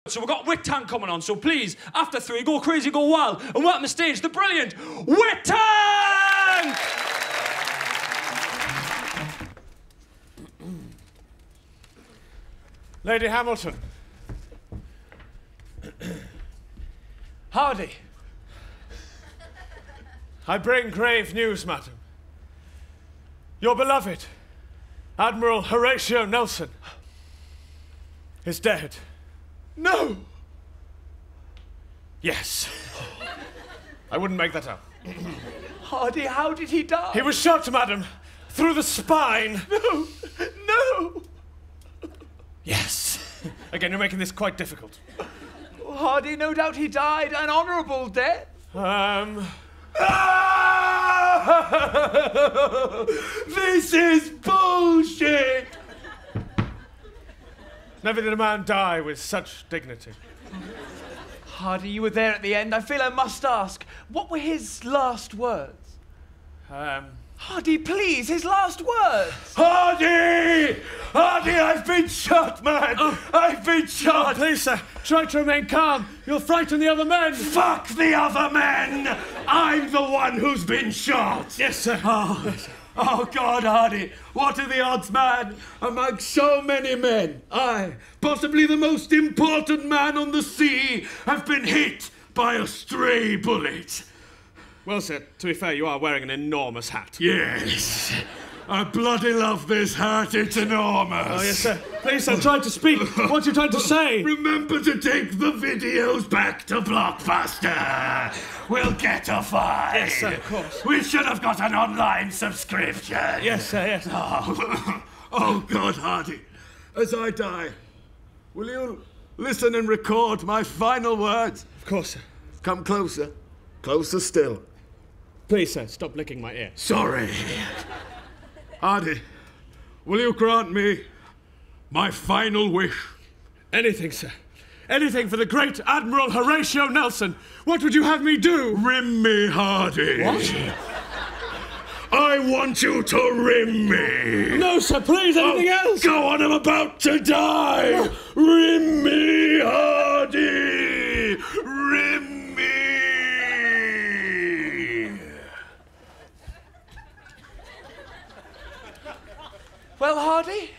So we've got WitTank coming on, so please, after 3, go crazy, go wild, and welcome to stage the brilliant WitTank! Lady Hamilton. Hardy. I bring grave news, madam. Your beloved, Admiral Horatio Nelson, is dead. No! Yes. I wouldn't make that up. Hardy, how did he die? He was shot, madam, through the spine. No! No! Yes. Again, you're making this quite difficult. Hardy, no doubt he died an honourable death. This is bullshit! Never did a man die with such dignity. Hardy, you were there at the end. I feel I must ask, what were his last words? Hardy, please, his last words! Hardy! Hardy, I've been shot, man! I've been shot! Please, sir, try to remain calm. You'll frighten the other men. Fuck the other men! I'm the one who's been shot! Yes, sir. Oh, God, Hardy, what are the odds, man? Among so many men, I, possibly the most important man on the sea, have been hit by a stray bullet. Well, sir, to be fair, you are wearing an enormous hat. Yes. I bloody love this hat, it's enormous. Oh, yes, sir. Please, sir, try to speak. What are you trying to say? Remember to take the videos back to Blockbuster. We'll get a fine. Yes, sir, of course. We should have got an online subscription. Yes, sir, yes. Oh, God, Hardy, as I die, will you listen and record my final words? Of course, sir. Come closer. Closer still. Please, sir, stop licking my ear. Sorry. Hardy, will you grant me my final wish? Anything, sir. Anything for the great Admiral Horatio Nelson. What would you have me do? Rim me, Hardy. What? I want you to rim me. No, sir, please, anything else. Go on, I'm about to die. Rim me, Hardy. Rim me. Well, Hardy?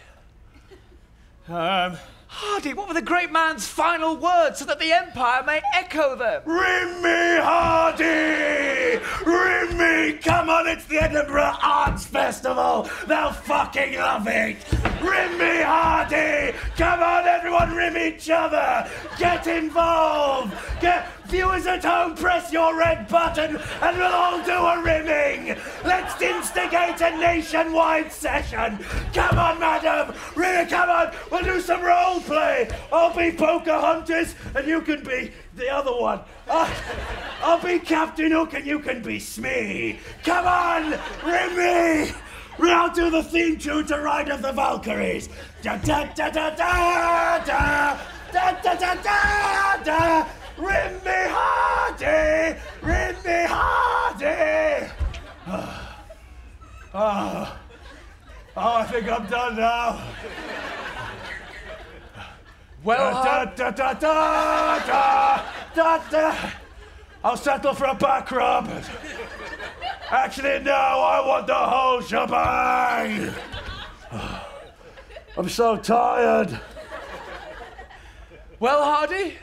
Hardy, what were the great man's final words so that the Empire may echo them? Rim me, Hardy! Rim me! Come on, it's the Edinburgh Arts Festival! They'll fucking love it! Rim me, Hardy! Come on, everyone, rim each other! Get involved! Viewers at home, press your red button and we'll all do a rimming! Let's instigate a nationwide session! Come on, madam! Rim, come on! We'll do some role play! I'll be Pocahontas and you can be the other one. I'll be Captain Hook and you can be Smee! Come on! Rim me! I'll do the theme tune to Ride of the Valkyries! Da da da da da da da da da da da! Rim me, Hardy! Rim me, Hardy! Oh, I think I'm done now. Well, Da da da da da da da. I'll settle for a back rub. Actually, no, I want the whole shebang. I'm so tired. well, Hardy?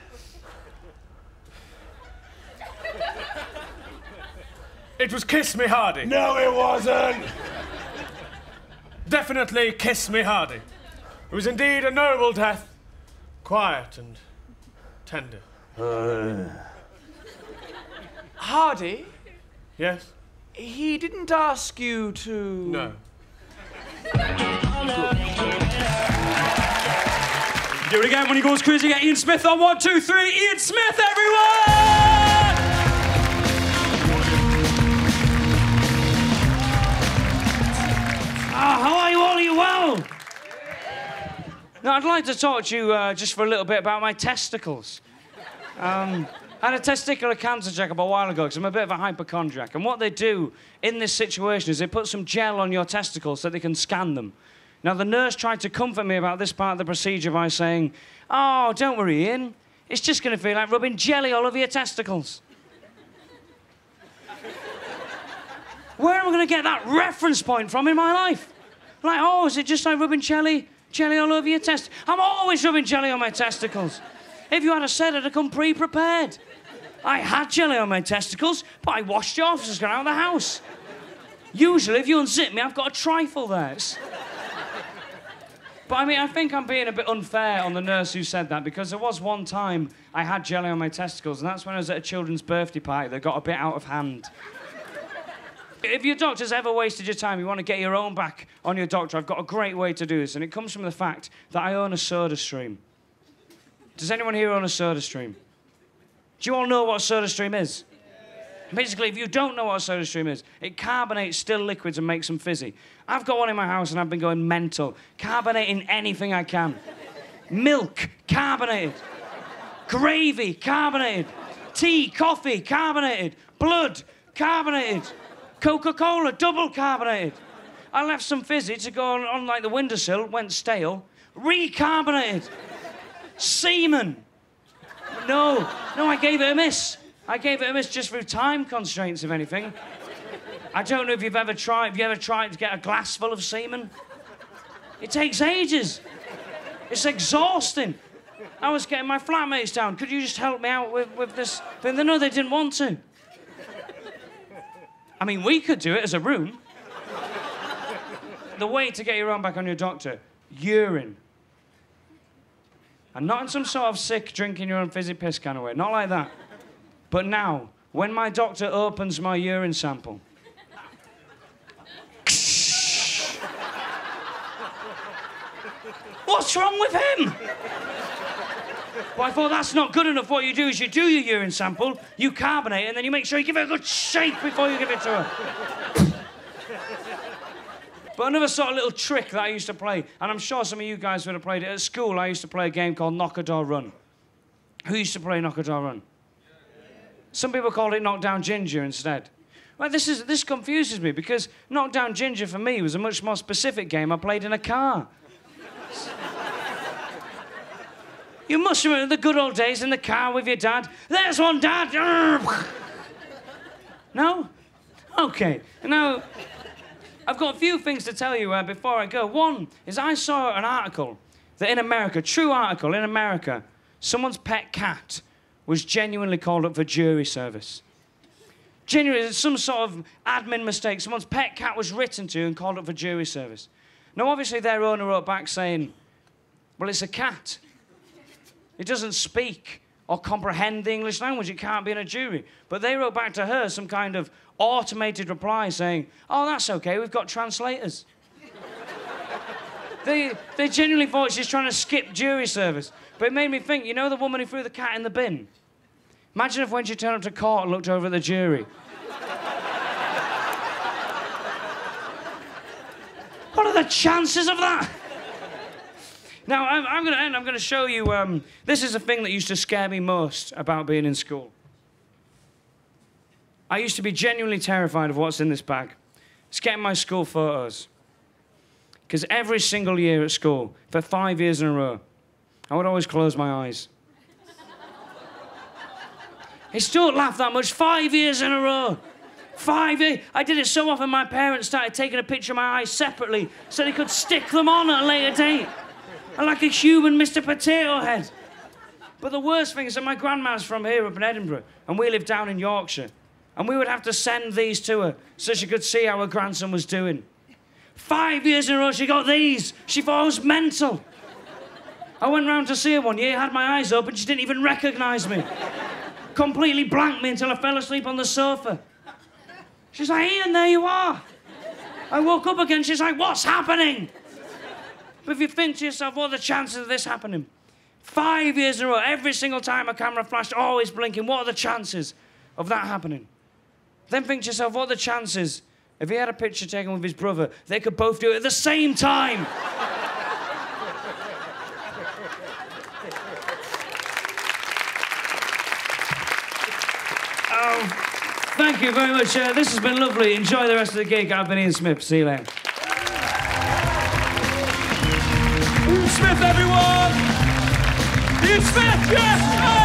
It was Kiss Me Hardy. No, it wasn't. Definitely Kiss Me Hardy. It was indeed a noble death. Quiet and tender. Hardy? Yes? He didn't ask you to... No. Do it again when he goes crazy. Get Ian Smith on 1, 2, 3. Ian Smith, everyone! How are you all? Are you well? Now, I'd like to talk to you just for a little bit about my testicles. I had a testicular cancer check-up a while ago because I'm a bit of a hypochondriac. And what they do in this situation is they put some gel on your testicles so they can scan them. Now, the nurse tried to comfort me about this part of the procedure by saying, "Oh, don't worry, Ian. it's just going to feel like rubbing jelly all over your testicles. Where am I going to get that reference point from in my life? Like, oh, is it just like rubbing jelly all over your testicles? I'm always rubbing jelly on my testicles. If you had said it, I'd come pre-prepared. I had jelly on my testicles, but I washed it off as I got out of the house. Usually, if you unzip me, I've got a trifle there. But I mean, I think I'm being a bit unfair on the nurse who said that, because there was one time I had jelly on my testicles, and that's when I was at a children's birthday party that got a bit out of hand. If your doctor's ever wasted your time, you want to get your own back on your doctor, I've got a great way to do this, and it comes from the fact that I own a soda stream. Does anyone here own a soda stream? Do you all know what a soda stream is? Basically, if you don't know what a soda stream is, it carbonates still liquids and makes them fizzy. I've got one in my house and I've been going mental. Carbonating anything I can. Milk, carbonated. Gravy, carbonated. Tea, coffee, carbonated. Blood, carbonated. Coca-Cola, double carbonated. I left some fizzy to go on like the windowsill, went stale. Recarbonated. Semen. No, I gave it a miss. I gave it a miss just through time constraints, if anything. I don't know if you've ever tried to get a glass full of semen? It takes ages. It's exhausting. I was getting my flatmates down. Could you just help me out with this? But no, they didn't want to. I mean, we could do it as a room. The way to get your own back on your doctor, urine. And not in some sort of sick, drinking your own fizzy piss kind of way. Not like that. But now, when my doctor opens my urine sample... What's wrong with him? Well, I thought that's not good enough. What you do is you do your urine sample, you carbonate it, and then you make sure you give it a good shake before you give it to her. But another sort of little trick that I used to play, and I'm sure some of you guys would have played it at school, I used to play a game called Knock a Door Run. Who used to play Knock a Door Run? Some people called it Knock Down Ginger instead. Well, this confuses me, because Knock Down Ginger for me was a much more specific game I played in a car. You must remember the good old days in the car with your dad. There's one, Dad! No? Okay. Now, I've got a few things to tell you before I go. One is I saw an article that in America, true article, in America, someone's pet cat was genuinely called up for jury service. Genuinely, some sort of admin mistake. Someone's pet cat was written to and called up for jury service. Now, obviously, their owner wrote back saying, well, it's a cat. It doesn't speak or comprehend the English language. It can't be in a jury. But they wrote back to her some kind of automated reply saying, oh, that's okay, we've got translators. They genuinely thought she's trying to skip jury service. But it made me think, you know the woman who threw the cat in the bin? Imagine if when she turned up to court and looked over at the jury. What are the chances of that? Now, I'm going to end. I'm going to show you... this is a thing that used to scare me most about being in school. I used to be genuinely terrified of what's in this bag. It's getting my school photos. Because every single year at school, for 5 years in a row, I would always close my eyes. It's don't laugh that much. 5 years in a row. 5 years. I did it so often my parents started taking a picture of my eyes separately so they could stick them on at a later date. I'm like a human Mr. Potato Head. But the worst thing is that my grandma's from here up in Edinburgh, and we live down in Yorkshire. And we would have to send these to her so she could see how her grandson was doing. 5 years in a row, she got these. She thought I was mental. I went round to see her one year, had my eyes open, she didn't even recognise me. Completely blanked me until I fell asleep on the sofa. She's like, Ian, there you are. I woke up again, she's like, what's happening? But if you think to yourself, what are the chances of this happening? 5 years in a row, every single time a camera flashed, always blinking, what are the chances of that happening? Then think to yourself, what are the chances if he had a picture taken with his brother, they could both do it at the same time? Thank you very much. This has been lovely. Enjoy the rest of the gig. I've been Ian Smith. See you later. Ian Smith, everyone! Ian Smith, yes!